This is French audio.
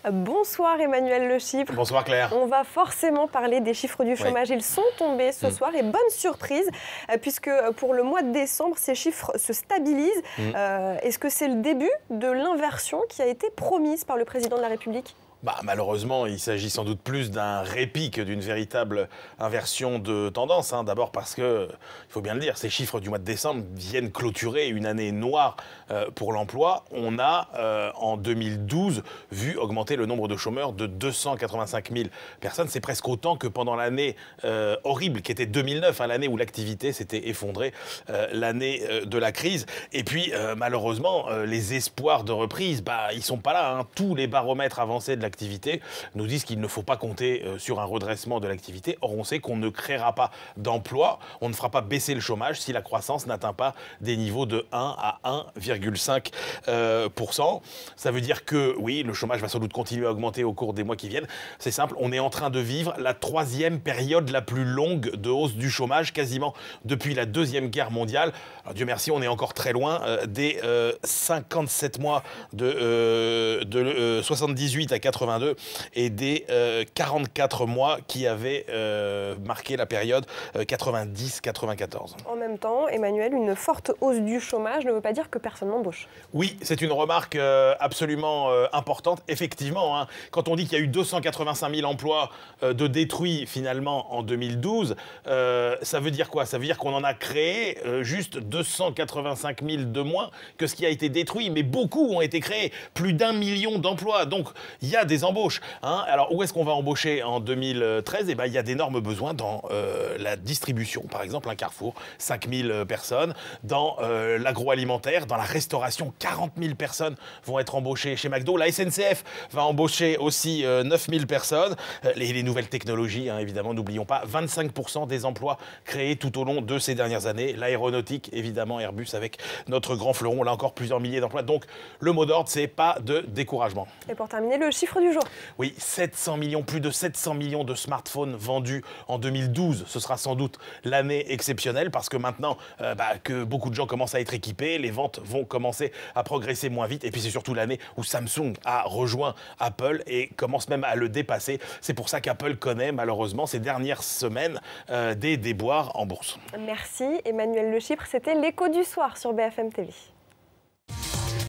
Bonsoir Emmanuel Le Chypre. Bonsoir Claire. On va forcément parler des chiffres du chômage. Oui. Ils sont tombés ce soir et bonne surprise puisque pour le mois de décembre, ces chiffres se stabilisent. Est-ce que c'est le début de l'inversion qui a été promise par le président de la République ? Malheureusement, il s'agit sans doute plus d'un répit que d'une véritable inversion de tendance. D'abord parce que, il faut bien le dire, ces chiffres du mois de décembre viennent clôturer une année noire pour l'emploi. On a, en 2012, vu augmenter le nombre de chômeurs de 285 000 personnes. C'est presque autant que pendant l'année horrible qui était 2009, l'année où l'activité s'était effondrée, l'année de la crise. Et puis, malheureusement, les espoirs de reprise, ils sont pas là. Tous les baromètres avancés de l'activité nous disent qu'il ne faut pas compter sur un redressement de l'activité. Or, on sait qu'on ne créera pas d'emplois, on ne fera pas baisser le chômage si la croissance n'atteint pas des niveaux de 1 à 1,5%. Ça veut dire que, oui, le chômage va sans doute continuer à augmenter au cours des mois qui viennent. C'est simple, on est en train de vivre la troisième période la plus longue de hausse du chômage, quasiment depuis la Deuxième Guerre mondiale. Alors, Dieu merci, on est encore très loin des 57 mois de 78 à 82 et des 44 mois qui avaient marqué la période 90-94. En même temps, Emmanuel, une forte hausse du chômage ne veut pas dire que personne n'embauche. Oui, c'est une remarque absolument importante. Effectivement, quand on dit qu'il y a eu 285 000 emplois de détruits finalement en 2012, ça veut dire quoi? Ça veut dire qu'on en a créé juste 285 000 de moins que ce qui a été détruit. Mais beaucoup ont été créés, plus d'1 million d'emplois. Donc, il y a des embauches. Alors, où est-ce qu'on va embaucher en 2013? Il y a d'énormes besoins dans la distribution, par exemple, un Carrefour, 5 000 personnes. Dans l'agroalimentaire, dans la restauration, 40 000 personnes vont être embauchées chez McDo. La SNCF va embaucher aussi 9 000 personnes. Les nouvelles technologies, évidemment, n'oublions pas, 25% des emplois créés tout au long de ces dernières années. L'aéronautique, évidemment, Airbus avec notre grand fleuron, là encore plusieurs milliers d'emplois. Donc, le mot d'ordre, c'est pas de découragement. Et pour terminer, le chiffre du jour. Oui, 700 millions, plus de 700 millions de smartphones vendus en 2012. Ce sera sans doute l'année exceptionnelle parce que maintenant que beaucoup de gens commencent à être équipés, les ventes vont commencer à progresser moins vite. Et puis c'est surtout l'année où Samsung a rejoint Apple et commence même à le dépasser. C'est pour ça qu'Apple connaît malheureusement ces dernières semaines des déboires en bourse. Merci Emmanuel Le Chypre, c'était l'écho du soir sur BFM TV.